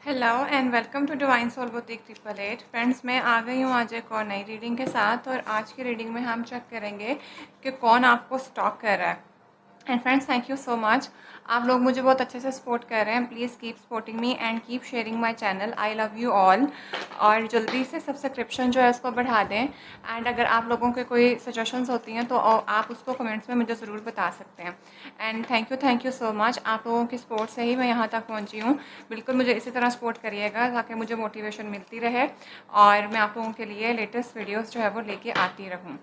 Hello and welcome to divine soul boutique 888। Friends, मैं आ गई हूँ आज एक और नई रीडिंग के साथ। और आज की रीडिंग में हम चेक करेंगे कि कौन आपको स्टॉक कर रहा है। And friends, thank you so much. आप लोग मुझे बहुत अच्छे से सपोर्ट कर रहे हैं। Please keep supporting me and keep sharing my channel. I love you all. और जल्दी से सब्सक्रिप्शन जो है उसको बढ़ा दें। एंड अगर आप लोगों के कोई सजेशंस होती हैं तो आप उसको कमेंट्स में मुझे ज़रूर बता सकते हैं। And thank you so much. आप लोगों की सपोर्ट से ही मैं यहाँ तक पहुँची हूँ। बिल्कुल मुझे इसी तरह सपोर्ट करिएगा ताकि मुझे मोटिवेशन मिलती रहे और मैं आप लोगों के लिए लेटेस्ट वीडियोस जो है वो लेके आती रहूँ।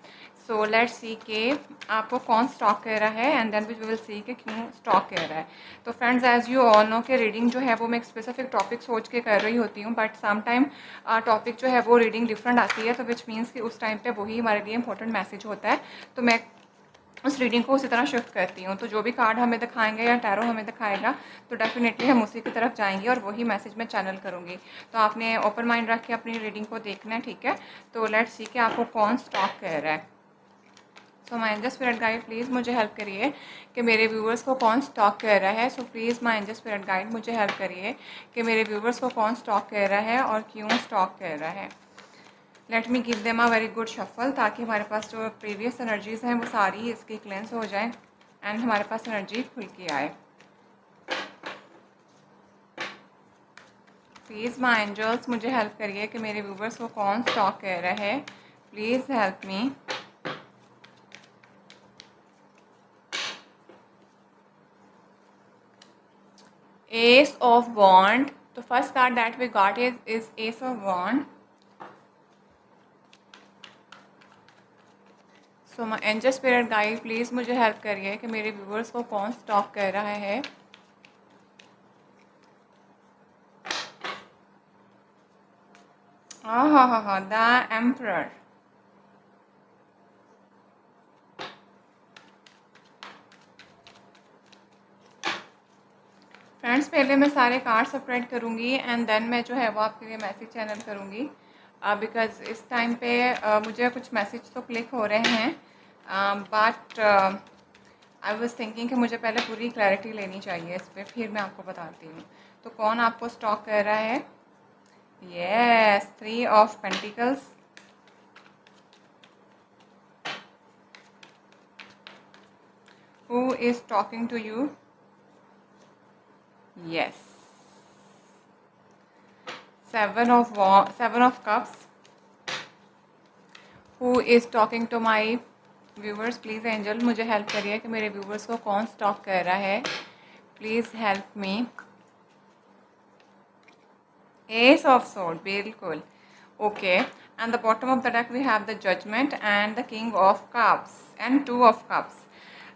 सो लेट्स सी के आपको कौन स्टॉक कर रहा है and then we will see कि क्यों स्टॉक कर रहा है। तो friends, as you all know कि रीडिंग जो है वो मैं एक स्पेसिफिक टॉपिक सोच के कर रही होती हूँ, बट सम टाइम टॉपिक जो है वो रीडिंग डिफरेंट आती है, तो विच मीन्स कि उस टाइम पे वही हमारे लिए इंपॉर्टेंट मैसेज होता है। तो मैं उस रीडिंग को उसी तरह शिफ्ट करती हूँ। तो जो भी कार्ड हमें दिखाएंगे या टैरो हमें दिखाएगा तो डेफिनेटली हम उसी की तरफ जाएंगे और वही मैसेज मैं चैनल करूँगी। तो आपने ओपन माइंड रख के अपनी रीडिंग को देखना है, ठीक है। तो लेट्स सी कि आपको कौन स्टॉक कर रहा है। सो my angel spirit guide, please मुझे हेल्प करिए कि मेरे व्यूवर्स को कौन स्टॉक कर रहा है। So please my angel spirit guide, मुझे हेल्प करिए कि मेरे व्यूवर्स को कौन स्टॉक कर रहा है और क्यों स्टॉक कर रहा है। Let me give them a very good shuffle, ताकि हमारे पास जो प्रीवियस एनर्जीज हैं वो सारी इसकी क्लेंस हो जाए एंड हमारे पास एनर्जी खुल के आए। प्लीज़ माय एंजल्स, मुझे हेल्प करिए कि मेरे व्यूवर्स को कौन स्टॉक कर रहा है। Please help me. Ace of wands, तो first card that we got is ace of wands. So my angel spirit guide, please मुझे हेल्प करिए कि मेरे व्यूवर्स को कौन स्टॉक कर रहा है। हाँ, द एम्परर। फ्रेंड्स, पहले मैं सारे कार्ड सेपरेट करूँगी एंड देन मैं जो है वो आपके लिए मैसेज चैनल करूँगी, बिकॉज़ इस टाइम पे मुझे कुछ मैसेज तो क्लिक हो रहे हैं, बट आई वाज थिंकिंग कि मुझे पहले पूरी क्लैरिटी लेनी चाहिए इस पर, फिर मैं आपको बताती हूँ। तो कौन आपको स्टॉक कर रहा है? Yes, 3 of pentacles. Who is talking to you? Yes, 7 of cups. Who is talking to my viewers? Please angel, मुझे हेल्प करिए कि मेरे व्यूवर्स को कौन स्टॉक कर रहा है। Please help me. Ace of swords, बिल्कुल okay. And the bottom of the deck we have the judgement and the king of cups and 2 of cups.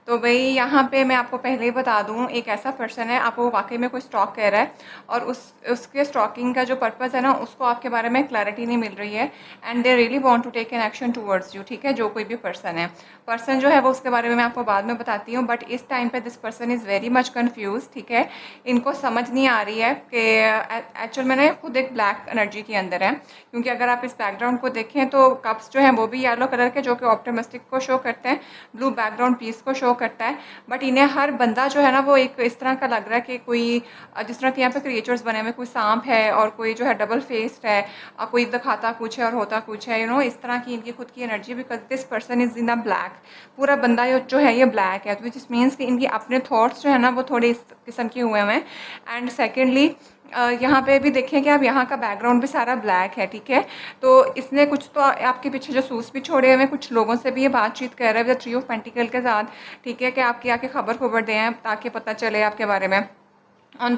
तो भाई यहाँ पे मैं आपको पहले ही बता दूँ, एक ऐसा पर्सन है, आपको वाकई में कोई स्टॉक कह रहा है और उसके स्टॉकिंग का जो पर्पज़ है ना, उसको आपके बारे में क्लैरिटी नहीं मिल रही है and they really want to take an action towards you, ठीक है। जो कोई भी पर्सन जो है वो उसके बारे में मैं आपको बाद में बताती हूँ, बट इस टाइम पे this person is very much confuse, ठीक है। इनको समझ नहीं आ रही है कि एक्चुअल में ना खुद एक ब्लैक एनर्जी के अंदर है, क्योंकि अगर आप इस बैकग्राउंड को देखें तो कप्स जो हैं वो भी येलो कलर के, जो कि ऑप्टिमिस्टिक को शो करते हैं, ब्लू बैकग्राउंड पीस को शो करता है। बट इन्हें हर बंदा जो है ना वो एक इस तरह का लग रहा है कि कोई जिस तरह के यहाँ पे क्रिएचर्स बने हुए, कोई सांप है और कोई जो है डबल फेस्ड है, कोई दिखाता कुछ है और होता कुछ है, इस तरह की इनकी खुद की energy, because this person is in the black. पूरा बंदा जो है ये ब्लैक है, विच मीन्स कि इनकी अपने थॉट्स जो है ना वो थोड़े इस किस्म के हुए हैं। एंड सेकेंडली यहाँ पे भी देखें कि आप यहाँ का बैकग्राउंड भी सारा ब्लैक है, ठीक है। तो इसने कुछ तो आपके पीछे जो सूस भी छोड़े हुए हैं, कुछ लोगों से भी ये बातचीत कर रहा है विद 3 ऑफ पेंटिकल के साथ, ठीक है, कि आपकी आके खबर दें ताकि पता चले आपके बारे में। ऑन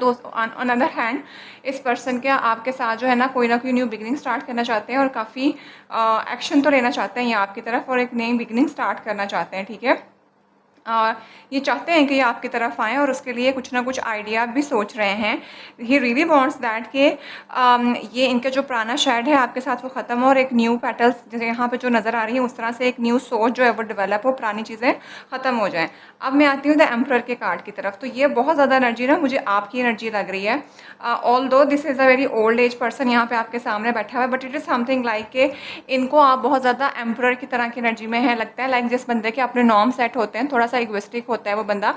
अदर हैंड, इस पर्सन के आपके साथ जो है ना कोई न्यू बिगनिंग स्टार्ट करना चाहते हैं और काफ़ी एक्शन तो लेना चाहते हैं ये आपकी तरफ और एक नई बिगनिंग स्टार्ट करना चाहते हैं, ठीक है। ये चाहते हैं कि ये आपकी तरफ आएँ और उसके लिए कुछ ना कुछ आइडिया भी सोच रहे हैं। ही रियली वांट्स दैट कि ये इनका जो पुराना शेड है आपके साथ वो ख़त्म हो और एक न्यू पेटल्स जैसे यहाँ पे जो नज़र आ रही है उस तरह से एक न्यू सोच जो है वो डेवलप हो, पुरानी चीज़ें ख़त्म हो जाएँ। अब मैं आती हूँ द एम्परर के कार्ड की तरफ। तो ये बहुत ज़्यादा एनर्जी ना मुझे आपकी एनर्जी लग रही है। Although this is a very old age person यहाँ पे आपके सामने बैठा हुआ है, but it is something like के इनको आप बहुत ज़्यादा एम्परर की तरह की एनर्जी में है, लगता है लाइक जिस बंदे के अपने नॉर्म सेट होते हैं, थोड़ा सा इगोइस्टिक होता है वो बंदा।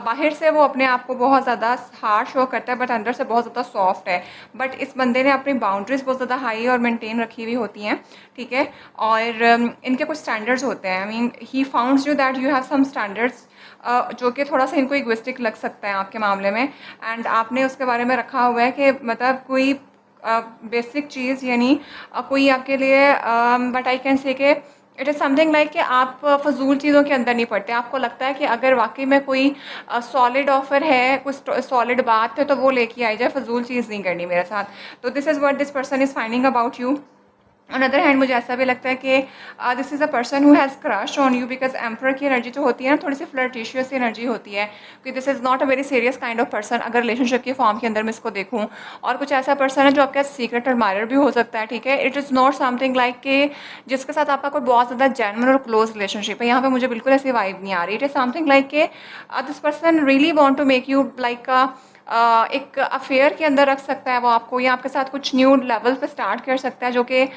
बाहर से वो अपने आप को बहुत ज़्यादा हार्ड शो करता है बट अंदर से बहुत ज़्यादा सॉफ्ट है। बट इस बंदे ने अपनी बाउंड्रीज बहुत ज़्यादा हाई और मेंटेन रखी हुई होती हैं, ठीक है। और इनके कुछ स्टैंडर्ड्स होते हैं। I mean he founds you that you have some standards, जो कि थोड़ा सा इनको इगोइस्टिक लग सकता है आपके मामले में। एंड आपने उसके बारे में रखा हुआ है कि मतलब कोई बेसिक चीज़ यानी कोई आपके लिए, बट आई कैन से कि इट इज़ समथिंग लाइक कि आप फजूल चीज़ों के अंदर नहीं पड़ते। आपको लगता है कि अगर वाकई में कोई सॉलिड ऑफर है, कुछ सॉलिड बात है, तो वो लेके आई जाए, फजूल चीज़ नहीं करनी मेरे साथ। तो this is what this person is finding about you. On other hand मुझे ऐसा भी लगता है कि this is a person who has crush on you, because emperor की एनर्जी जो होती है ना, थोड़ी सी फ्लर्टिशियस एनर्जी होती है कि this is not a very serious kind of person, अगर रिलेशनशिप की फॉर्म के अंदर मैं इसको देखूँ। और कुछ ऐसा पर्सन है जो आपका सीक्रेट एडमायर भी हो सकता है, ठीक है। It is not something like कि जिसके साथ आपका कोई बहुत ज़्यादा जेन्युइन और क्लोज रिलेशनशिप है। यहाँ पे मुझे बिल्कुल ऐसी वाइब नहीं आ रही। इट इज़ समथिंग लाइक कि this person really want to make you like एक अफेयर के अंदर रख सकता है वो आपको, या आपके साथ कुछ न्यू लेवल पे स्टार्ट कर सकता है, जो कि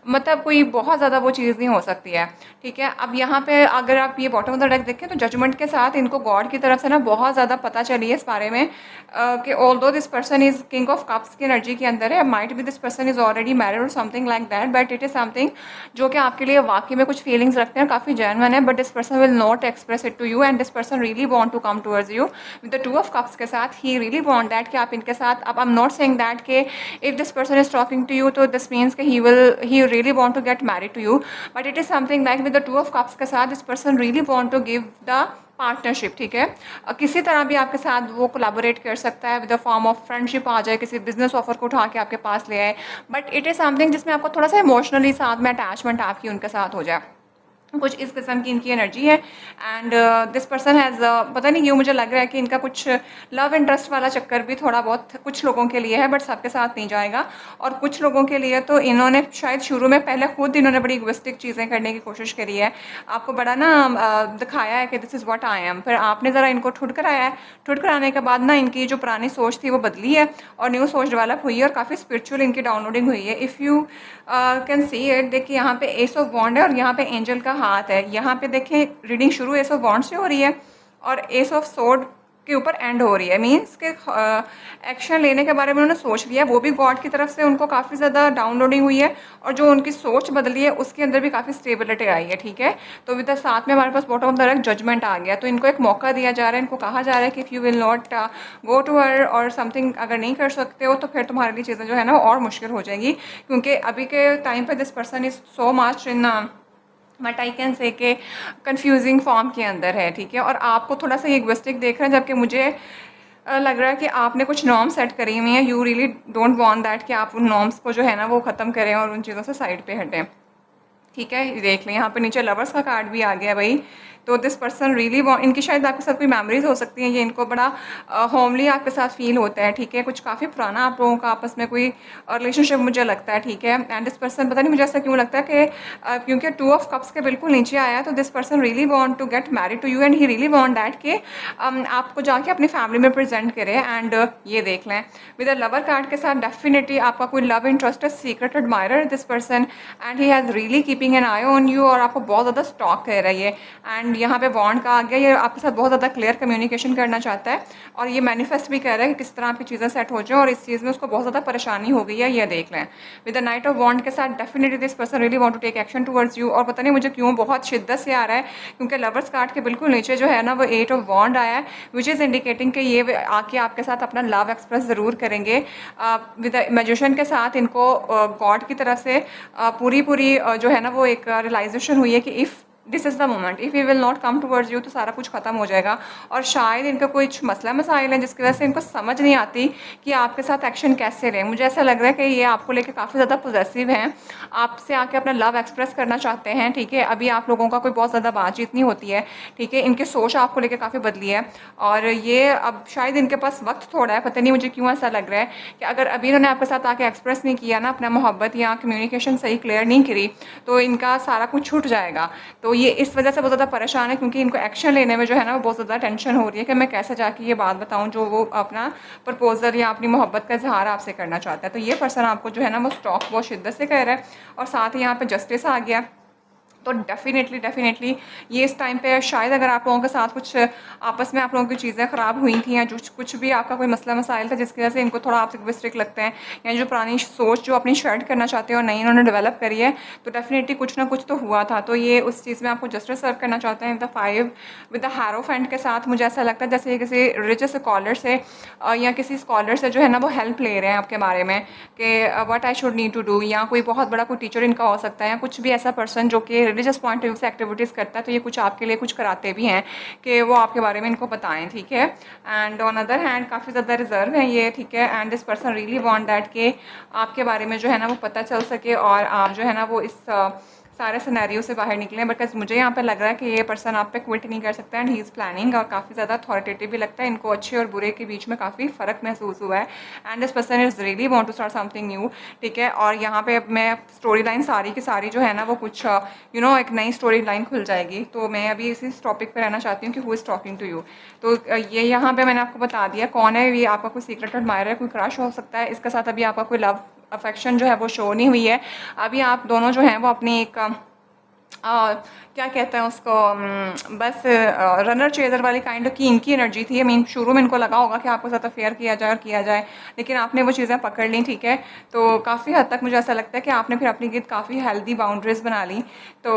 मतलब कोई बहुत ज़्यादा वो चीज़ नहीं हो सकती है, ठीक है। अब यहाँ पे अगर आप ये बॉटम ऑफ द डेक देखें तो जजमेंट के साथ इनको गॉड की तरफ से ना बहुत ज़्यादा पता चली है इस बारे में कि although this person is king of cups की एनर्जी के अंदर है, might be this person is already married और something like that, but it is something जो कि आपके लिए वाकई में कुछ फीलिंग्स रखते हैं, काफ़ी जेन्युइन है, but this person will not express it to you and this person really want to come towards you with the two of cups के साथ। ही रियली वांट दैट कि आप इनके साथ, अब I am not saying that कि if this person is talking to you तो this means कि he really want to get married to you, but it is something like with the two of cups के साथ this person really want to give the partnership, ठीक है। किसी तरह भी आपके साथ वो कोलैबोरेट कर सकता है, with the form of friendship आ जाए, किसी बिजनेस ऑफर को उठा के आपके पास ले आए, बट इट इज़ समथिंग जिसमें आपको थोड़ा सा इमोशनली साथ में अटैचमेंट आपकी उनके साथ हो जाए, कुछ इस किस्म की इनकी एनर्जी है। एंड दिस पर्सन हैज़ पता नहीं क्यों मुझे लग रहा है कि इनका कुछ लव इंटरेस्ट वाला चक्कर भी थोड़ा बहुत कुछ लोगों के लिए है, बट सबके साथ नहीं जाएगा। और कुछ लोगों के लिए तो इन्होंने शायद शुरू में पहले खुद इन्होंने बड़ी इगोइस्टिक चीज़ें करने की कोशिश करी है, आपको बड़ा ना दिखाया है कि this is what I am, फिर आपने ज़रा इनको ठुड कराया है। ठुड कराने के बाद ना इनकी जो पुरानी सोच थी वो बदली है और न्यू सोच डेवलप हुई है और काफ़ी स्पिरिचुअल इनकी डाउनलोडिंग हुई है। If you can see it, देखिए यहाँ पे एस ऑफ वॉन्ड है और यहाँ पे एंजल का हाथ है। यहाँ पे देखें रीडिंग शुरू एस ऑफ वॉन्ड से हो रही है और एस ऑफ सोर्ड के ऊपर एंड हो रही है, मीन्स के एक्शन लेने के बारे में उन्होंने सोच लिया, वो भी गॉड की तरफ से उनको काफ़ी ज़्यादा डाउनलोडिंग हुई है और जो उनकी सोच बदली है उसके अंदर भी काफ़ी स्टेबिलिटी आई है, ठीक है। तो विद द साथ में हमारे पास bottom of the deck judgement आ गया, तो इनको एक मौका दिया जा रहा है, इनको कहा जा रहा है कि if you will not go to her or something, अगर नहीं कर सकते हो तो फिर तुम्हारे लिए चीज़ें जो है ना और मुश्किल हो जाएगी, क्योंकि अभी के टाइम पर this person is so much in but I can say के कन्फ्यूजिंग फॉर्म के अंदर है, ठीक है। और आपको थोड़ा सा ये इगोइस्टिक देख रहे हैं, जबकि मुझे लग रहा है कि आपने कुछ नॉर्म सेट करी हुई हैं। You really don't want that कि आप उन नॉर्म्स को जो है ना वो ख़त्म करें और उन चीज़ों से साइड पे हटें, ठीक है। देख लें यहाँ पे नीचे लवर्स का कार्ड भी आ गया भाई। तो दिस पर्सन रियली वॉन्ट, इनकी शायद आपके साथ कोई मेमोरीज हो सकती हैं, ये इनको बड़ा होमली आपके साथ फील होता है, ठीक है। कुछ काफ़ी पुराना आप लोगों का आपस में कोई रिलेशनशिप मुझे लगता है, ठीक है। एंड दिस पर्सन, पता नहीं मुझे ऐसा क्यों लगता है कि क्योंकि टू ऑफ कप्स के बिल्कुल नीचे आया है, तो this person really want to get married to you and he really want that कि आपको जाके अपनी फैमिली में प्रेजेंट करे। एंड ये देख लें विद अ लवर कार्ड के साथ डेफिनेटली आपका कोई लव इंटरेस्ट है, secret admirer this person and he has really keeping an I on you और आपको बहुत ज़्यादा स्टॉक कर रही है। एंड यहाँ पे बॉन्ड का आ गया, ये आपके साथ बहुत ज़्यादा क्लियर कम्युनिकेशन करना चाहता है और ये मैनिफेस्ट भी कर रहा है कि किस तरह आपकी चीज़ें सेट हो जाए, और इस चीज़ में उसको बहुत ज़्यादा परेशानी हो गई है, ये देख लें। विद द नाइट ऑफ बॉन्ड के साथ definitely this person really want to take action towards you, और पता नहीं मुझे क्यों बहुत शिद्दत से आ रहा है, क्योंकि लवर्स कार्ड के बिल्कुल नीचे जो है ना वो एट ऑफ बॉन्ड आया है, विच इज़ इंडिकेटिंग कि ये आके आपके साथ अपना लव एक्सप्रेस ज़रूर करेंगे। विद द मैजिशियन के साथ इनको गॉड की तरफ से पूरी जो है ना वो एक रियलाइजेशन हुई है कि if this is the moment, if you will not come towards you तो सारा कुछ ख़त्म हो जाएगा। और शायद इनका कुछ मसला मसाइल है जिसकी वजह से इनको समझ नहीं आती कि आपके साथ एक्शन कैसे लें। मुझे ऐसा लग रहा है कि ये आपको लेकर काफ़ी ज़्यादा पॉजेसिव हैं, आपसे आके अपना लव एक्सप्रेस करना चाहते हैं, ठीक है। अभी आप लोगों का कोई बहुत ज़्यादा बातचीत नहीं होती है, ठीक है। इनकी सोच आपको लेकर काफ़ी बदली है और ये अब शायद इनके पास वक्त थोड़ा है, पता नहीं मुझे क्यों ऐसा लग रहा है कि अगर अभी इन्होंने आपके साथ आके एक्सप्रेस नहीं किया ना अपना मोहब्बत या कम्युनिकेशन सही क्लियर नहीं करी तो इनका सारा कुछ छूट जाएगा। तो ये इस वजह से बहुत ज़्यादा परेशान है, क्योंकि इनको एक्शन लेने में जो है ना वो बहुत ज़्यादा टेंशन हो रही है कि मैं कैसे जाके ये बात बताऊं जो वो अपना प्रपोजल या अपनी मोहब्बत का इजहार आपसे करना चाहता है। तो ये पर्सन आपको जो है ना वो स्टॉक बहुत शिद्दत से कह रहा है और साथ ही यहाँ पे जस्टिस आ गया। तो डेफ़िनेटली ये इस टाइम पे शायद अगर आप लोगों के साथ कुछ आपस में आप लोगों की चीज़ें ख़राब हुई थी या जो कुछ भी आपका कोई मसला मसाइल था जिसकी वजह से इनको थोड़ा आपसे रिस्ट्रिक्ट लगते हैं, या जो पुरानी सोच जो अपनी शेड करना चाहते हो नई इन्होंने डेवलप करी है, तो डेफ़िनेटली कुछ ना कुछ तो हुआ था। तो ये उस चीज़ में आपको जस्टिस सर्व करना चाहते हैं विद द हैरोफेंट के साथ। मुझे ऐसा लगता है जैसे किसी रिलीजियस स्कॉलर से या किसी स्कॉलर से जो है ना वो हेल्प ले रहे हैं आपके बारे में कि what I should need to do, या कोई बहुत बड़ा कोई टीचर इनका हो सकता है या कुछ भी ऐसा पर्सन जो कि रिलीजियस पॉइंट ऑफ व्यू से एक्टिविटीज़ करता है, तो ये कुछ आपके लिए कुछ कराते भी हैं कि वो आपके बारे में इनको बताएं, ठीक है। एंड ऑन अदर हैंड काफ़ी ज़्यादा रिजर्व है ये, ठीक है। And this person really want that कि आपके बारे में जो है ना वो पता चल सके और आप जो है ना वो इस सारे सिनेरियो से बाहर निकलें। बिकॉज मुझे यहाँ पे लग रहा है कि ये पर्सन आप पे क्विट नहीं कर सकता एंड ही इज़ प्लानिंग, और काफ़ी ज़्यादा अथॉरिटेटिव भी लगता है। इनको अच्छे और बुरे के बीच में काफ़ी फ़र्क महसूस हुआ है and this person is really want to start something new, ठीक है। और यहाँ पे मैं स्टोरी लाइन सारी की सारी जो है ना वो कुछ एक नई स्टोरी लाइन खुल जाएगी। तो मैं अभी इसी टॉपिक पर रहना चाहती हूँ कि who is talking to you. तो ये यहाँ पर मैंने आपको बता दिया कौन है ये, आपका कोई सीक्रेट एडमायर है, कोई क्रश हो सकता है, इसके साथ अभी आपका कोई लव अफेक्शन जो है वो शो नहीं हुई है। अभी आप दोनों जो हैं वो अपनी एक क्या कहते हैं उसको, बस रनर चेजर वाली काइंड की इनकी एनर्जी थी। आई मीन शुरू में इनको लगा होगा कि आपको साथ अफेयर किया जाए और किया जाए, लेकिन आपने वो चीज़ें पकड़ ली, ठीक है। तो काफ़ी हद तक मुझे ऐसा लगता है कि आपने फिर अपनी गिद काफ़ी हेल्दी बाउंड्रीज बना ली। तो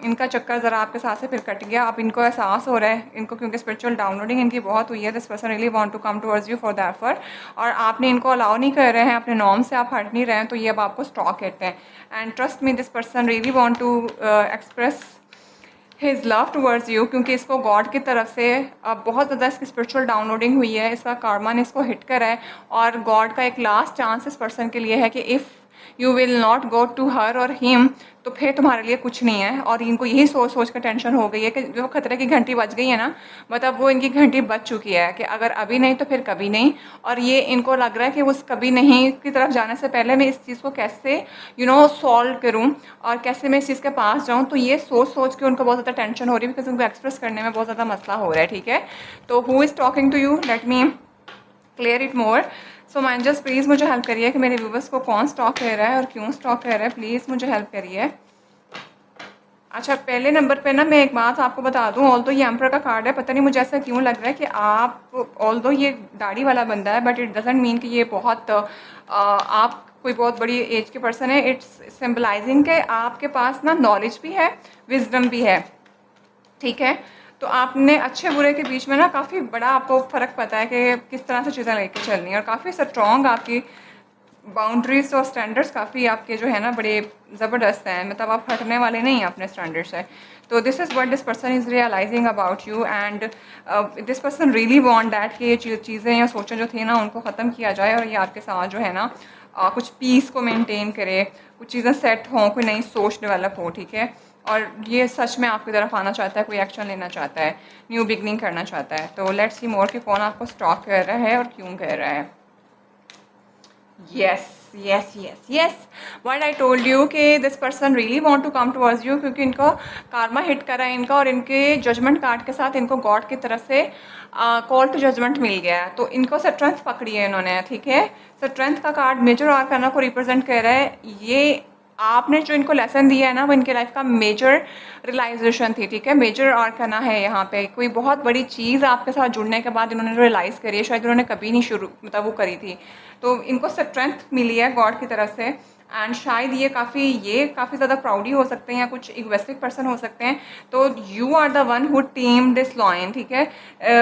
इनका चक्कर ज़रा आपके साथ से फिर कट गया। अब इनको एहसास हो रहा है इनको, क्योंकि स्पिरिचुअल डाउनलोडिंग इनकी बहुत हुई है। This person really want to come towards you for that for, और आपने इनको अलाउ नहीं कर रहे हैं, अपने नॉर्म से आप हट नहीं रहे हैं, तो ये अब आपको स्टॉक कहते हैं। And trust me, this person really want to express his love towards you, क्योंकि इसको गॉड की तरफ से बहुत ज़्यादा इसकी स्पिरिचुअल डाउनलोडिंग हुई है, इसका कार्मा ने इसको हिट करा है, और गॉड का एक लास्ट चांस इस पर्सन के लिए है कि if you will not go to her or him, तो फिर तुम्हारे लिए कुछ नहीं है। और इनको यही सोच सोच कर टेंशन हो गई है कि जो खतरे की घंटी बज गई है ना, मतलब वो इनकी घंटी बज चुकी है कि अगर अभी नहीं तो फिर कभी नहीं। और ये इनको लग रहा है कि उस कभी नहीं की तरफ जाने से पहले मैं इस चीज़ को कैसे सॉल्व करूँ और कैसे मैं इस चीज़ के पास जाऊँ। तो ये सोच सोच के उनको बहुत ज़्यादा टेंशन हो रही है, बिकॉज उनको एक्सप्रेस करने में बहुत ज़्यादा मसला हो रहा है, ठीक है। तो who is talking to you, let me clear it more. So minders please मुझे हेल्प करिए कि मेरे व्यूवर्स को कौन स्टॉक कर रहा है और क्यों स्टॉक कर रहा है, प्लीज़ मुझे हेल्प करिए। अच्छा, पहले नंबर पे ना मैं एक बात आपको बता दूं, ऑल दो ये एम्पर का कार्ड है, पता नहीं मुझे ऐसा क्यों लग रहा है कि आप, ऑल दो ये दाढ़ी वाला बंदा है, बट इट डजेंट मीन कि ये बहुत आप कोई बहुत बड़ी एज के पर्सन है। इट्स सिम्बलाइजिंग के आपके पास ना नॉलेज भी है, विजडम भी है, ठीक है। तो आपने अच्छे बुरे के बीच में ना काफ़ी बड़ा आपको फ़र्क पता है कि किस तरह से चीज़ें लेके चलनी है, और काफ़ी स्ट्रॉन्ग आपकी बाउंड्रीज और स्टैंडर्ड्स काफ़ी आपके जो है ना बड़े ज़बरदस्त हैं, मतलब आप हटने वाले नहीं हैं अपने स्टैंडर्ड से। तो this is what this person is realising about you, and this person really want that कि ये चीज़ें या सोचें जो थी ना उनको ख़त्म किया जाए, और ये आपके साथ जो है ना कुछ पीस को मेनटेन करे, कुछ चीज़ें सेट हों, कोई नई सोच डेवलप हो, ठीक है। और ये सच में आपकी तरफ आना चाहता है, कोई एक्शन लेना चाहता है, न्यू बिगनिंग करना चाहता है। तो लेट्स सी मोर कि कौन आपको स्टॉक कर रहा है और क्यों कर रहा है। yes, what I told you कि this person really want to come towards you, क्योंकि इनको karma हिट करा है इनका, और इनके जजमेंट कार्ड के साथ इनको गॉड की तरफ से कॉल टू जजमेंट मिल गया है। तो इनको स्ट्रेंथ पकड़ी है इन्होंने, ठीक है। स्ट्रेंथ का कार्ड मेजर आर्काना को रिप्रेजेंट कर रहा है। ये आपने जो इनको लेसन दिया है ना वो इनके लाइफ का मेजर रियलाइजेशन थी, ठीक है। मेजर आर्काना है यहाँ पे, कोई बहुत बड़ी चीज़ आपके साथ जुड़ने के बाद इन्होंने रियलाइज़ करी है, शायद इन्होंने कभी नहीं शुरू मतलब वो करी थी। तो इनको स्ट्रेंथ मिली है गॉड की तरफ से, एंड शायद ये काफ़ी ज़्यादा प्राउडी हो सकते हैं या कुछ इगोइस्टिक पर्सन हो सकते हैं। तो you are the one who tame this lion, ठीक है,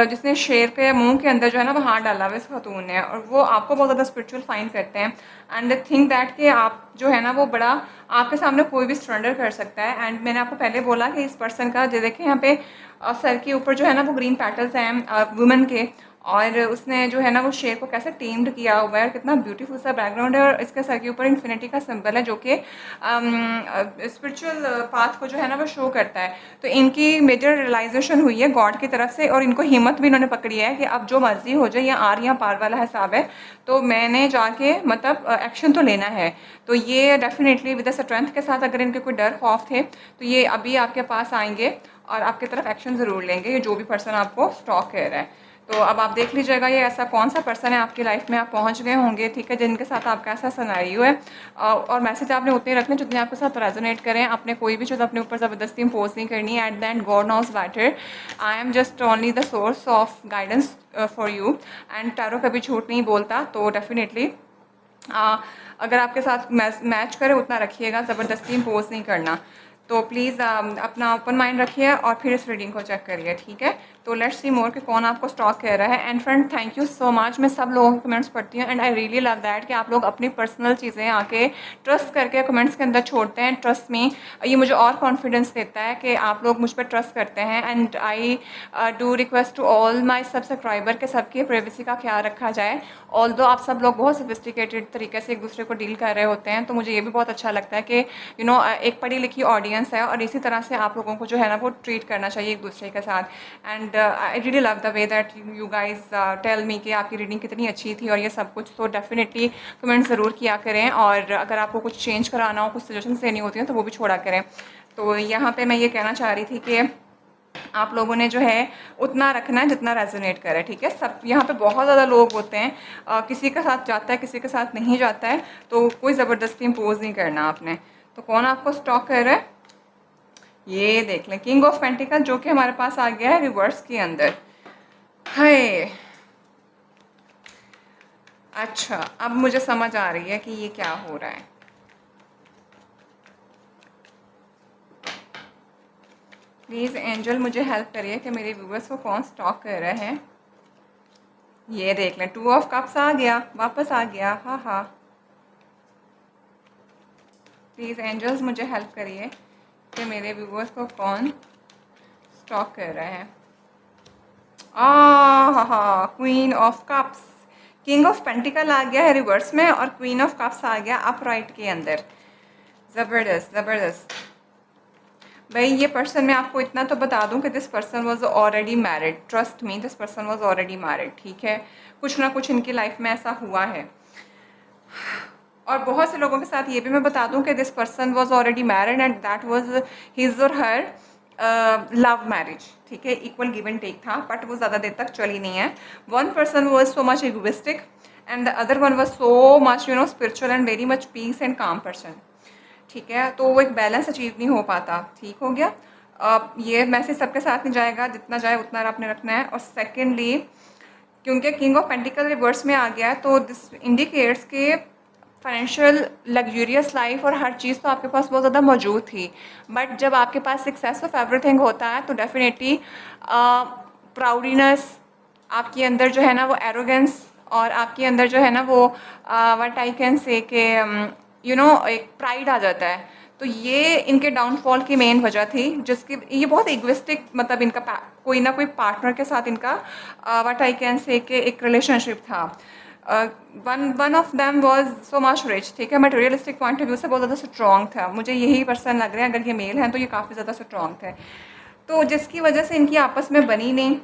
जिसने शेर के मुंह के अंदर जो है ना वो हाथ डाला हुआ इस खतून ने, और वो आपको बहुत ज़्यादा स्पिरिचुअल फाइंड करते हैं, एंड दे थिंक दैट कि आप जो है ना वो बड़ा आपके सामने कोई भी सरेंडर कर सकता है। एंड मैंने आपको पहले बोला कि इस पर्सन का जो देखें यहाँ पे सर के ऊपर जो है ना वो ग्रीन पेटल्स हैं वुमेन के, और उसने जो है ना वो शेर को कैसे टेम्ड किया हुआ है, और कितना ब्यूटीफुल सा बैकग्राउंड है, और इसके सर के ऊपर इन्फिनिटी का सिंबल है जो कि स्पिरिचुअल पाथ को जो है ना वो शो करता है। तो इनकी मेजर रियलाइजेशन हुई है गॉड की तरफ से, और इनको हिम्मत भी इन्होंने पकड़ी है कि अब जो मर्जी हो जाए, या आर या पार वाला हिसाब है, तो मैंने जाके मतलब एक्शन तो लेना है। तो ये डेफिनेटली विद स्ट्रेंथ के साथ, अगर इनके कोई डर खौफ थे तो ये अभी आपके पास आएंगे और आपकी तरफ एक्शन ज़रूर लेंगे, ये जो भी पर्सन आपको स्टॉक कर रहा है। तो अब आप देख लीजिएगा ये ऐसा कौन सा पर्सन है आपकी लाइफ में आप पहुंच गए होंगे, ठीक है, जिनके साथ आपका ऐसा सिनेरियो है। और मैसेज आपने उतने रखने जितने आपके साथ रेजोनेट करें। आपने कोई भी चीज़ अपने ऊपर ज़बरदस्ती इम्पोज नहीं करनी। At the end God knows better, I am just only the source of guidance for you. And tarot कभी झूठ नहीं बोलता, तो डेफिनेटली अगर आपके साथ मैच करे उतना रखिएगा, ज़बरदस्ती इम्पोज नहीं करना। तो प्लीज़ अपना ओपन माइंड रखिए और फिर इस रीडिंग को चेक करिए, ठीक है। तो लेट्स सी मोर कि कौन आपको स्टॉक कर रहा है। And friend, thank you so much, मैं सब लोगों के कमेंट्स पढ़ती हूँ and I really love that कि आप लोग अपनी पर्सनल चीज़ें आके ट्रस्ट करके कमेंट्स के अंदर छोड़ते हैं। ट्रस्ट मी, ये मुझे और कॉन्फिडेंस देता है कि आप लोग मुझ पर ट्रस्ट करते हैं। And I do request to all my subscriber के सबकी प्राइवेसी का ख्याल रखा जाए। ऑल्दो आप सब लोग बहुत सोफिस्टिकेटेड तरीके से एक दूसरे को डील कर रहे होते हैं, तो मुझे ये भी बहुत अच्छा लगता है कि यू नो एक पढ़ी लिखी ऑडियंस है और इसी तरह से आप लोगों को जो है ना वो ट्रीट करना चाहिए एक दूसरे के साथ। And I really love the way that you guys tell me कि आपकी रीडिंग कितनी अच्छी थी और ये सब कुछ। तो डेफिनेटली कमेंट ज़रूर किया करें, और अगर आपको कुछ चेंज कराना हो, कुछ सजेशन देनी होती हैं तो वो भी छोड़ा करें। तो यहाँ पे मैं ये कहना चाह रही थी कि आप लोगों ने जो है उतना रखना है जितना रेजोनेट करे, ठीक है। सब यहाँ पे बहुत ज़्यादा लोग होते हैं, किसी के साथ जाता है किसी के साथ नहीं जाता है, तो कोई ज़बरदस्ती इम्पोज नहीं करना आपने। तो कौन आपको स्टॉक कर रहा है ये देख लें। किंग ऑफ पेंटिकल जो कि हमारे पास आ गया है रिवर्स के अंदर। है अच्छा, अब मुझे समझ आ रही है कि ये क्या हो रहा है। प्लीज़ एंजल मुझे हेल्प करिए कि मेरे व्यूवर्स को कौन स्टॉक कर रहे हैं। ये देख लें, 2 ऑफ कप्स आ गया, वापस आ गया। हाँ हाँ, प्लीज़ एंजल्स मुझे हेल्प करिए कि मेरे व्यूवर्स को कौन स्टॉक कर रहा है। हाँ, queen of cups, king of pentacle आ गया है रिवर्स में और क्वीन ऑफ कप्स आ गया अपराइट के अंदर। ज़बरदस्त ज़बरदस्त। भाई ये पर्सन, मैं आपको इतना तो बता दूं कि this person was already married. Trust me, this person was already married, ठीक है। कुछ ना कुछ इनकी लाइफ में ऐसा हुआ है। और बहुत से लोगों के साथ ये भी मैं बता दूं कि this person was already married and that was his or her love marriage, ठीक है। इक्वल गिव एंड टेक था, बट वो ज़्यादा देर तक चली नहीं है। One person was so much egoistic and the other one was so much you know spiritual and very much peace and calm person, ठीक है। तो वो एक बैलेंस अचीव नहीं हो पाता, ठीक हो गया। ये मैसेज सबके साथ नहीं जाएगा, जितना जाए उतना आपने रखना है। और सेकेंडली, क्योंकि किंग ऑफ पेंटिकल रिवर्स में आ गया है, तो दिस इंडिकेट्स के फाइनेंशियल लग्जूरियस लाइफ और हर चीज़ तो आपके पास बहुत ज़्यादा मौजूद थी, बट जब आपके पास सक्सेस ऑफ एवरीथिंग होता है तो डेफिनेटली प्राउडीनेस आपके अंदर जो है ना, वो एरोगेंस, और आपके अंदर जो है ना वो व्हाट आई कैन से के यू नो एक प्राइड आ जाता है। तो ये इनके डाउनफॉल की मेन वजह थी, जिसकी ये बहुत इगोइस्टिक, मतलब इनका कोई ना कोई पार्टनर के साथ इनका व्हाट आई कैन से के एक रिलेशनशिप था। One of them was so much rich, ठीक है। मटेरियलिस्टिक पॉइंट ऑफ व्यू से बहुत ज़्यादा स्ट्रॉन्ग था। मुझे यही पर्सन लग रहा है, अगर ये मेल हैं तो ये काफ़ी ज़्यादा स्ट्रॉन्ग थे, तो जिसकी वजह से इनकी आपस में बनी नहीं।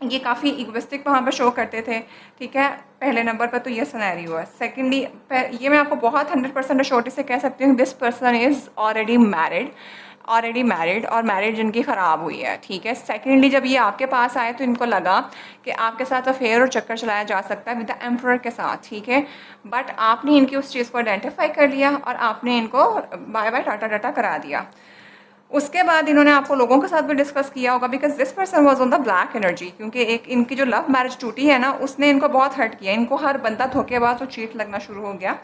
ये काफ़ी इगोइस्टिक वहाँ पर शो करते थे, ठीक है। पहले नंबर पर तो ये सिनेरियो है। सेकेंडली, ये मैं आपको बहुत 100% अश्योरिटी से कह सकती हूँ, this person is already married और मैरिज इनकी ख़राब हुई है, ठीक है। सेकेंडली, जब ये आपके पास आए तो इनको लगा कि आपके साथ अफेयर और चक्कर चलाया जा सकता है विद द एम्परर के साथ, ठीक है। बट आपने इनकी उस चीज़ को आइडेंटिफाई कर लिया और आपने इनको बाय बाय टाटा टाटा करा दिया। उसके बाद इन्होंने आपको लोगों के साथ भी डिस्कस किया होगा, because this person was on the black energy, क्योंकि एक इनकी जो लव मैरिज टूटी है ना, उसने इनको बहुत हर्ट किया। इनको हर बंदा धोखेबाज और चीट लगना शुरू हो गया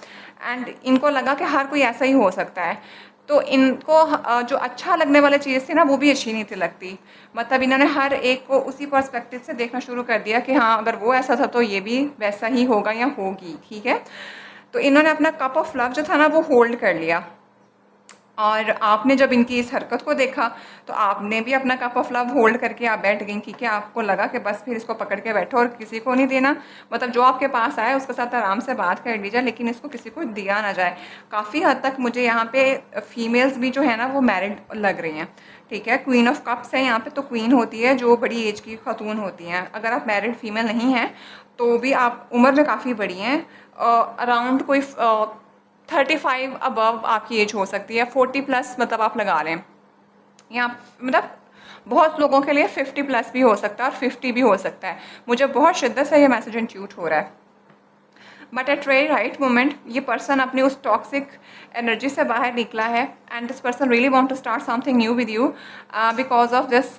एंड इनको लगा कि हर कोई ऐसा ही हो सकता है। तो इनको जो अच्छा लगने वाली चीज़ थी ना, वो भी अच्छी नहीं थी लगती। मतलब इन्होंने हर एक को उसी पर्सपेक्टिव से देखना शुरू कर दिया कि हाँ, अगर वो ऐसा था तो ये भी वैसा ही होगा या होगी, ठीक है। तो इन्होंने अपना कप ऑफ लव जो था ना, वो होल्ड कर लिया। और आपने जब इनकी इस हरकत को देखा तो आपने भी अपना कप ऑफ लव होल्ड करके आप बैठ गई, क्योंकि आपको लगा कि बस फिर इसको पकड़ के बैठो और किसी को नहीं देना। मतलब जो आपके पास आए उसके साथ आराम से बात कर लीजिए, लेकिन इसको किसी को दिया ना जाए। काफ़ी हद तक मुझे यहाँ पे फीमेल्स भी जो है ना वो मैरिड लग रही हैं, ठीक है। क्वीन ऑफ कप्स है यहाँ पे, तो क्वीन होती है जो बड़ी एज की खातून होती हैं। अगर आप मैरिड फीमेल नहीं हैं तो भी आप उम्र में काफ़ी बड़ी हैं, अराउंड कोई 35 अबव आपकी एज हो सकती है, 40 प्लस मतलब आप लगा लें, या मतलब बहुत लोगों के लिए 50+ भी हो सकता है और 50 भी हो सकता है। मुझे बहुत शिद्दत से ये मैसेज इंट्यूट हो रहा है। But at very right moment ये पर्सन अपनी उस टॉक्सिक एनर्जी से बाहर निकला है and this person really want to start something new with you because of this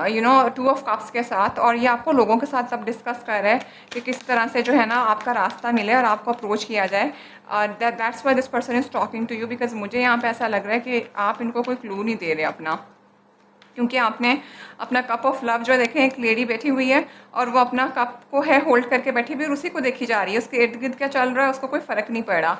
you know 2 of cups के साथ। और ये आपको लोगों के साथ सब डिस्कस कर रहे हैं कि किस तरह से जो है ना आपका रास्ता मिले और आपको अप्रोच किया जाए। That's why this person is talking to you, because मुझे यहाँ पे ऐसा लग रहा है कि आप इनको कोई क्लू नहीं दे रहे अपना, क्योंकि आपने अपना कप ऑफ लव जो देखें, एक लेडी बैठी हुई है और वो अपना कप को है होल्ड करके बैठी हुई और उसी को देखी जा रही है, उसके इर्द गिर्द क्या चल रहा है उसको कोई फ़र्क नहीं पड़ रहा।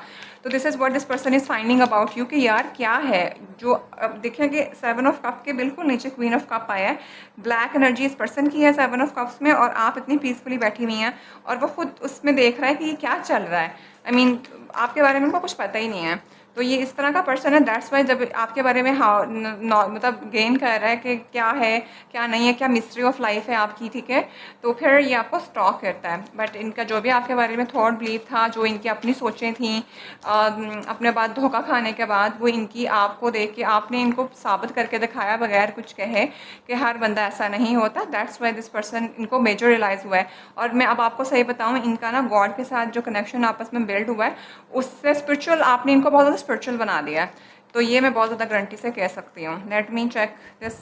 तो this is what this person is finding about you कि यार क्या है जो, अब देखिए कि 7 ऑफ कप के बिल्कुल नीचे क्वीन ऑफ कप आया है। ब्लैक एनर्जी इस पर्सन की है 7 ऑफ कप्स में और आप इतनी पीसफुली बैठी हुई हैं और वो खुद उसमें देख रहा है कि ये क्या चल रहा है। आई मीन आपके बारे में उनको कुछ पता ही नहीं है। तो ये इस तरह का पर्सन है, दैट्स वाई जब आपके बारे में मतलब गेन कर रहा है कि क्या है क्या नहीं है, क्या मिस्ट्री ऑफ लाइफ है आपकी, ठीक है, तो फिर ये आपको स्टॉक करता है। बट इनका जो भी आपके बारे में थॉट बिलीव था, जो इनकी अपनी सोचें थी अपने बाद धोखा खाने के बाद, वो इनकी आपको देख के आपने इनको साबित करके दिखाया बगैर कुछ कहे कि हर बंदा ऐसा नहीं होता। दैट्स वाई दिस पर्सन इनको मेजर रियलाइज़ हुआ है। और मैं अब आपको सही बताऊँ, इनका ना गॉड के साथ जो कनेक्शन आपस में बिल्ड हुआ है उससे स्पिरिचुअल, आपने इनको बहुत ज़्यादा स्पिरिचुअल बना दिया है। तो ये मैं बहुत ज़्यादा गारंटी से कह सकती हूँ। Let me check this,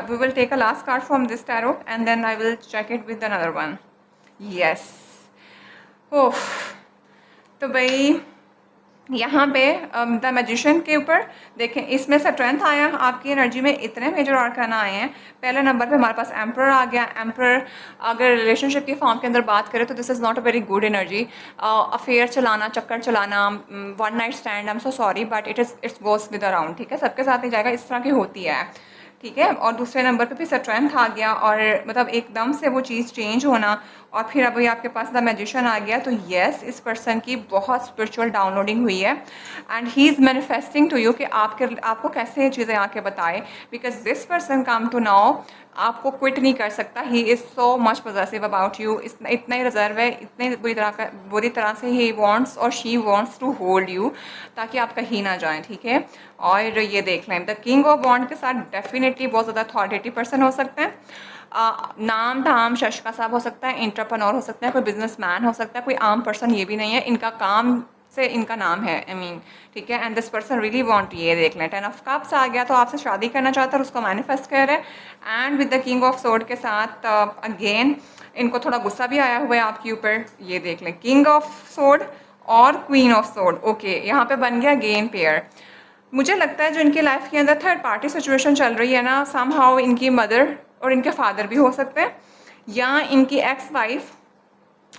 we will take a last card from this tarot and then I will check it with another one. Yes, oh, तो भाई यहाँ पे द मैजिशियन के ऊपर देखें, इसमें स्ट्रेंथ आया आपकी एनर्जी में, इतने मेजर आर्काना आए हैं। पहले नंबर पे हमारे पास एम्परर आ गया। एम्परर अगर रिलेशनशिप की फॉर्म के अंदर बात करें तो this is not a very good energy. Affair चलाना, चक्कर चलाना, one night stand, I am so sorry but it's goes with around, ठीक है, सबके साथ नहीं जाएगा, इस तरह की होती है, ठीक है। और दूसरे नंबर पे भी स्ट्रेंथ आ गया और मतलब एकदम से वो चीज़ चेंज होना। और फिर अभी आपके पास द मैजिशियन आ गया। तो येस, इस पर्सन की बहुत स्पिरिचुअल डाउनलोडिंग हुई है and he is manifesting to you कि आपको कैसे ये चीज़ें आके बताए, because this person come to now आपको क्विट नहीं कर सकता। He is so much possessive about you, इतना ही रिजर्व है, इतने बुरी तरह से he wants or she wants to hold you ताकि आप कहीं ना जाएं, ठीक है। और ये देख लें, द किंग ऑफ वॉन्ड के साथ डेफिनेटली बहुत ज़्यादा अथॉरिटेटिव पर्सन हो सकते हैं। नाम धाम शश का साहब हो सकता है, एंटरप्रेन्योर हो सकता है, कोई बिजनेसमैन हो सकता है, कोई आम पर्सन ये भी नहीं है। इनका काम से इनका नाम है, आई मीन, ठीक है। And this person really want, ये देख लें 10 ऑफ कप्स आ गया, तो आपसे शादी करना चाहता है और उसको मैनिफेस्ट कर रहे हैं। And with the king of sword के साथ अगेन इनको थोड़ा गुस्सा भी आया हुआ है आपके ऊपर। ये देख लें किंग ऑफ सोर्ड और क्वीन ऑफ सोर्ड, ओके, यहाँ पे बन गया गेन पेयर। मुझे लगता है जो इनकी लाइफ के अंदर थर्ड पार्टी सिचुएशन चल रही है ना, सम हाउ इनकी मदर और इनके फादर भी हो सकते हैं, या इनकी एक्स वाइफ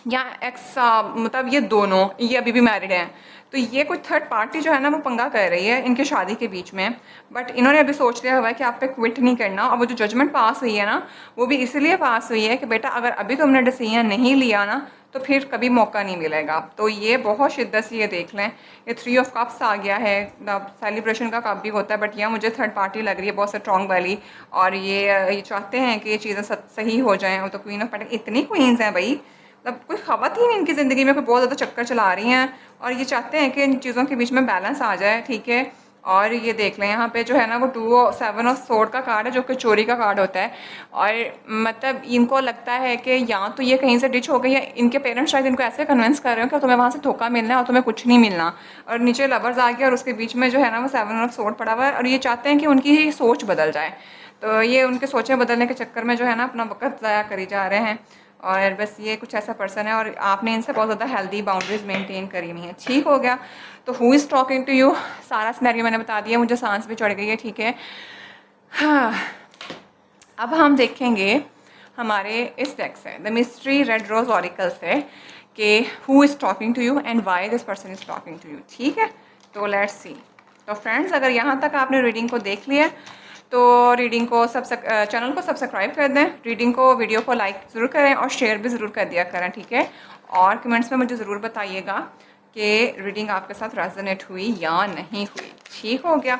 या एक्स मतलब ये दोनों, ये अभी भी मैरिड हैं। तो ये कोई थर्ड पार्टी जो है ना वो पंगा कर रही है इनके शादी के बीच में। बट इन्होंने अभी सोच लिया हुआ है कि आप पे क्विट नहीं करना। और वो जो जजमेंट पास हुई है ना, वो भी इसलिए पास हुई है कि बेटा अगर अभी तुमने डिसीजन नहीं लिया ना तो फिर कभी मौका नहीं मिलेगा। तो ये बहुत शिद्दत से ये देख लें, ये 3 ऑफ कप्स आ गया है। सेलिब्रेशन का कप भी होता है बट यह मुझे थर्ड पार्टी लग रही है बहुत स्ट्रॉन्ग वाली। और ये चाहते हैं कि ये चीज़ें सही हो जाएँ। और तो क्वीन ऑफ पेंटिकल, इतनी क्वींस हैं भाई, मतलब कोई ख़वातीन इनकी ज़िंदगी में कोई बहुत ज़्यादा चक्कर चला रही हैं और ये चाहते हैं कि इन चीज़ों के बीच में बैलेंस आ जाए, ठीक है। और ये देख लें यहाँ पे जो है ना वो 7 ऑफ सोर्ड का कार्ड है जो कि चोरी का कार्ड होता है। और मतलब इनको लगता है कि या तो ये कहीं से डिच हो गई, या इनके पेरेंट्स शायद इनको ऐसे कन्विंस कर रहे हो कि तुम्हें वहाँ से धोखा मिलना है और तुम्हें कुछ नहीं मिलना। और नीचे लवर्स आ गया और उसके बीच में जो है ना वो 7 ऑफ सोर्ड पड़ा हुआ है और ये चाहते हैं कि उनकी सोच बदल जाए। तो ये उनके सोचें बदलने के चक्कर में जो है ना अपना वक्त ज़ाया करी जा रहे हैं। और बस ये कुछ ऐसा पर्सन है और आपने इनसे बहुत ज़्यादा हेल्दी बाउंड्रीज मेंटेन करी हुई हैं, ठीक हो गया। तो who is talking to you, सारा सिनेरियो मैंने बता दिया, मुझे सांस भी चढ़ गई है, ठीक है। हाँ, अब हम देखेंगे हमारे इस डेक से, the mystery red rose oracle से, कि who is talking to you and why this person is talking to you, ठीक है। तो लेट्स सी। तो फ्रेंड्स, अगर यहाँ तक आपने रीडिंग को देख लिया तो रीडिंग को चैनल को सब्सक्राइब कर दें, रीडिंग को, वीडियो को लाइक ज़रूर करें और शेयर भी ज़रूर कर दिया करें, ठीक है। और कमेंट्स में मुझे ज़रूर बताइएगा कि रीडिंग आपके साथ रेजोनेट हुई या नहीं हुई, ठीक हो गया।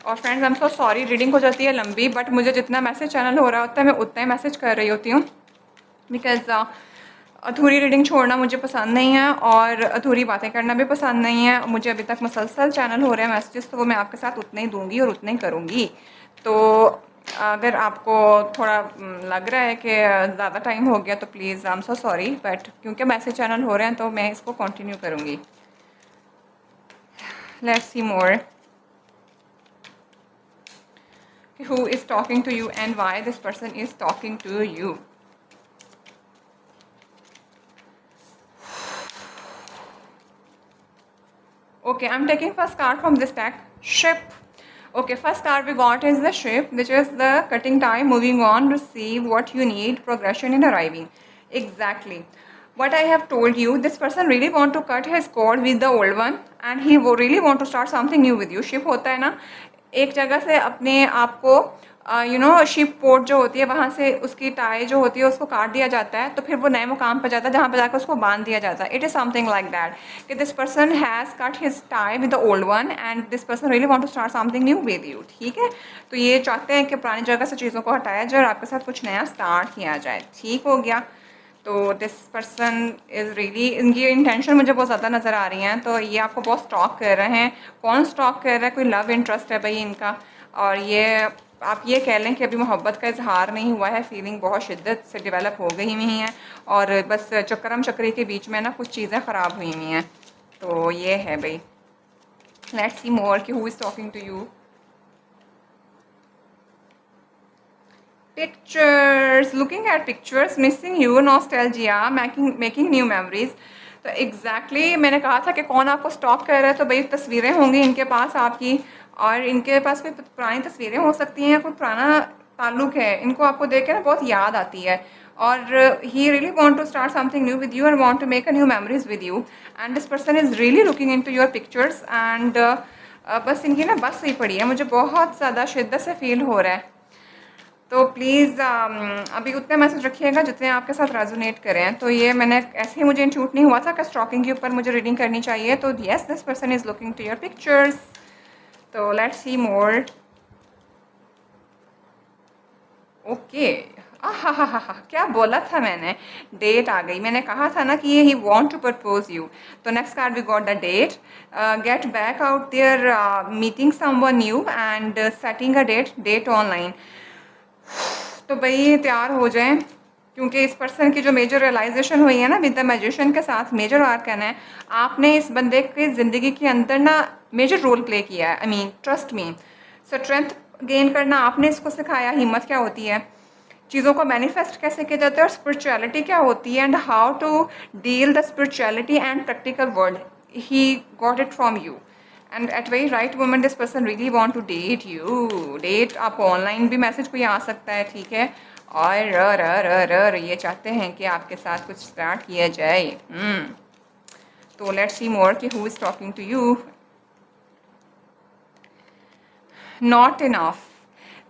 और friends, I am so sorry, reading हो जाती है लंबी, बट मुझे जितना मैसेज चैनल हो रहा होता है मैं उतना ही मैसेज कर रही होती हूँ, बिकॉज अधूरी रीडिंग छोड़ना मुझे पसंद नहीं है और अधूरी बातें करना भी पसंद नहीं है। मुझे अभी तक मुसलसल चैनल हो रहे हैं मैसेजेस, तो वो मैं आपके साथ उतने ही दूंगी और उतने ही करूँगी। तो अगर आपको थोड़ा लग रहा है कि ज़्यादा टाइम हो गया तो please I am so sorry, but क्योंकि मैसेज चैनल हो रहे हैं तो मैं इसको कंटिन्यू करूँगी। Let's see more, who is talking to you and why this person is talking to you. Okay, I'm taking first card from this deck, ship. Okay, first card we got is the ship, which is the cutting time, moving on, receive what you need, progression in arriving. Exactly. What I have told you, this person really want to cut his cord with the old one and he really want to start something new with you. Ship होता है ना, एक जगह से अपने आप को ship port जो होती है वहाँ से उसकी टाई जो होती है उसको काट दिया जाता है, तो फिर वो नए मुकाम पर जाता है जहाँ पर जाकर उसको बांध दिया जाता है। It is something like that कि this person has cut his tie with the old one and this person really want to start something new with you. ठीक है, तो ये चाहते हैं कि पुरानी जगह से चीज़ों को हटाया जाए और आपके साथ कुछ नया स्टार्ट किया जाए। ठीक हो गया, तो दिस पर्सन इज़ रियली, इनकी इंटेंशन मुझे बहुत ज़्यादा नज़र आ रही हैं। तो ये आपको बहुत स्टॉक कर रहे हैं। कौन स्टॉक कर रहा है? कोई लव इंटरेस्ट है भाई इनका, और ये आप ये कह लें कि अभी मोहब्बत का इजहार नहीं हुआ है, फीलिंग बहुत शिद्दत से डेवलप हो गई हुई हैं और बस चक्करम चक्री के बीच में ना कुछ चीज़ें ख़राब हुई हुई हैं। तो ये है भाई। लेट्स सी मोर कि who is talking to you. Pictures, looking at pictures, missing you, nostalgia, making new memories. तो exactly मैंने कहा था कि कौन आपको स्टॉक कर रहा है, तो भाई तस्वीरें होंगी इनके पास आपकी, और इनके पास कोई पुरानी तस्वीरें हो सकती हैं, कोई पुराना ताल्लुक है, इनको आपको देख के ना बहुत याद आती है और he really want to start something new with you and want to make a new memories with you and this person is really looking into your pictures and बस इनकी ना बस ही पड़ी है, मुझे बहुत ज़्यादा शिद्दत से फील हो रहा है। तो प्लीज़ अभी उतने मैसेज रखिएगा जितने आपके साथ रेजोनेट करें। तो ये मैंने ऐसे ही, मुझे इंट्यूट नहीं हुआ था कि स्टॉकिंग के ऊपर मुझे रीडिंग करनी चाहिए। तो yes, this person is looking to your pictures. तो लेट्स सी मोर। ओके, हा, क्या बोला था मैंने? डेट आ गई। मैंने कहा था ना कि ये he want to propose you. तो next card we got the date, get back out there, meeting someone new and setting a date online. तो भाई तैयार हो जाएं, क्योंकि इस पर्सन की जो मेजर रियलाइजेशन हुई है ना विद द मैजिशियन के साथ, मेजर आर्कन है, आपने इस बंदे की ज़िंदगी के अंदर ना मेजर रोल प्ले किया है। I mean trust me, strength gain करना आपने इसको सिखाया, हिम्मत क्या होती है, चीज़ों को मैनिफेस्ट कैसे किया जाता है और स्पिरिचुअलिटी क्या होती है and how to deal the spirituality and practical world. He got it from you and at very right moment this person really want to date you. Date आपको ऑनलाइन भी मैसेज कोई आ सकता है, ठीक है, और ये चाहते हैं कि आपके साथ कुछ स्टार्ट किया जाए। तो लेट्स सी मोर कि who is talking to you. Not enough,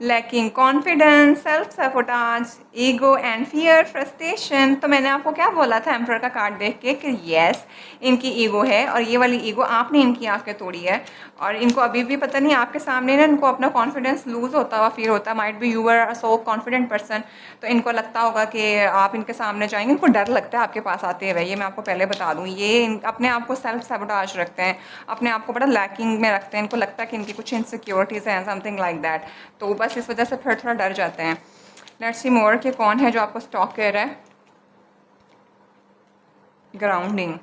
lacking confidence, self sabotage, ego and fear, frustration. तो मैंने आपको क्या बोला था एम्परर का कार्ड देख के कि येस, इनकी ईगो है और ये वाली ईगो आपने इनकी आंखें तोड़ी है और इनको अभी भी पता नहीं, आपके सामने ना इनको अपना कॉन्फिडेंस लूज़ होता हुआ फील होता है। Might be you are so confident person, तो इनको लगता होगा कि आप इनके सामने जाएंगे, इनको डर लगता है आपके पास आते हुए। ये मैं आपको पहले बता दूँ, ये अपने आप को सेल्फ सपोर्टाज रखते हैं, अपने आप को बड़ा लैकिंग में रखते हैं, इनको लगता है कि इनकी कुछ इनसिक्योरिटीज़ हैं, समथिंग लाइक दैट। तो बस इस वजह से फिर थोड़ा डर जाते हैं। लेट्स सी मोर कि कौन है जो आपको स्टॉक कर रहा है। ग्राउंडिंग,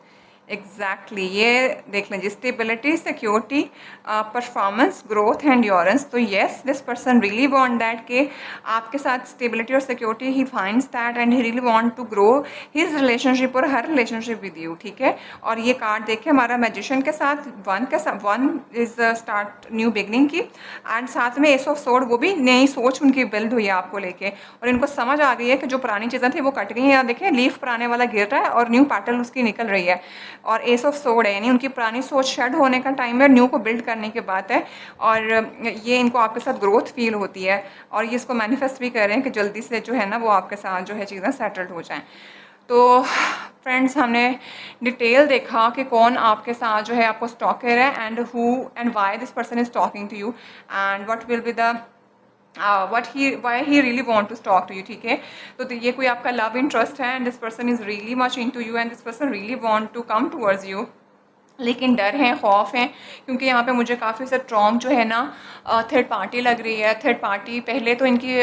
एग्जैक्टली ये देख लीजिए, stability, security, performance, growth, endurance. तो yes, this person really want that कि आपके साथ स्टेबिलिटी और security, he finds that and he really want to grow his relationship और हर रिलेशनशिप विद यू। ठीक है, और ये कार्ड देखे हमारा मैजिशियन के साथ, one is start new beginning की एंड साथ में एस ऑफ सोर्ड, वो भी नई सोच उनकी बिल्ड हुई है आपको लेके और इनको समझ आ गई है कि जो पुरानी चीज़ें थी वो कट गई हैं। देखें, लीफ पुराने वाला गिर रहा है और न्यू पैटर्न उसकी निकल रही है और एस ऑफ सोर्ड है, यानी उनकी पुरानी सोच शेड होने का टाइम है, न्यू को बिल्ड करने की बात है और ये इनको आपके साथ ग्रोथ फील होती है और ये इसको मैनिफेस्ट भी कर रहे हैं कि जल्दी से जो है ना वो आपके साथ जो है चीज़ें सेटल्ड हो जाएं। तो फ्रेंड्स, हमने डिटेल देखा कि कौन आपके साथ जो है आपको स्टॉकर है and who and why this person is talking to you and what will be the why he really want to talk to you, ठीक है। तो ये कोई आपका लव इंटरेस्ट है and this person is really much into you and this person really want to come towards you, लेकिन डर है, खौफ है, क्योंकि यहाँ पे मुझे काफ़ी सा ट्रॉम जो है ना थर्ड पार्टी लग रही है। थर्ड पार्टी पहले तो इनकी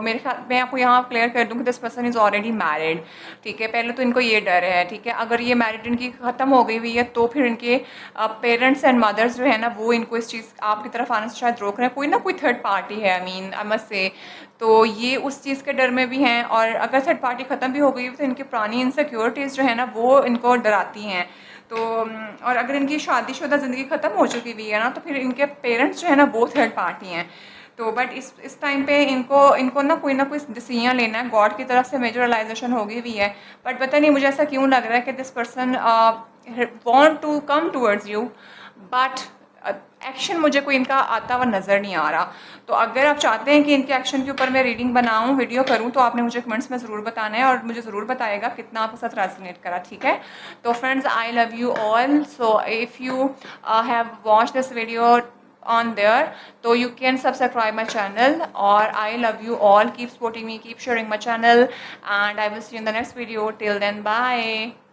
मेरे ख्याल मैं आपको यहाँ क्लियर कर दूँ कि this person is already married, ठीक है। पहले तो इनको ये डर है, ठीक है। अगर ये मैरिड इनकी ख़त्म हो गई हुई है तो फिर इनके पेरेंट्स एंड मदर्स जो है ना वो इनको इस चीज़ आपकी तरफ आने से शायद रोक रहे हैं, कोई ना कोई थर्ड पार्टी है, I mean I must say. तो ये उस चीज़ के डर में भी हैं, और अगर थर्ड पार्टी ख़त्म भी हो गई तो इनकी पुरानी इनसिक्योरिटीज़ जो है ना वो इनको डराती हैं। तो और अगर इनकी शादीशुदा ज़िंदगी ख़त्म हो चुकी हुई है ना तो फिर इनके पेरेंट्स जो है ना वो थर्ड पार्टी हैं। तो बट इस टाइम पे इनको इनको ना कोई डिसीजन लेना है, गॉड की तरफ से मेजर रियलाइजेशन हो गई हुई है। बट पता नहीं मुझे ऐसा क्यों लग रहा है कि this person want to come towards you, but action मुझे कोई इनका आता हुआ नज़र नहीं आ रहा। तो अगर आप चाहते हैं कि इनके एक्शन के ऊपर मैं रीडिंग बनाऊं, वीडियो करूं, तो आपने मुझे कमेंट्स में ज़रूर बताना है और मुझे ज़रूर बताएगा कितना आपके साथ रेजोनेट करा, ठीक है। तो friends, I love you all. So if you have watch this video on there, so you can subscribe my channel, or I love you all. Keep supporting me, keep sharing my channel, and I will see you in the next video. Till then, bye.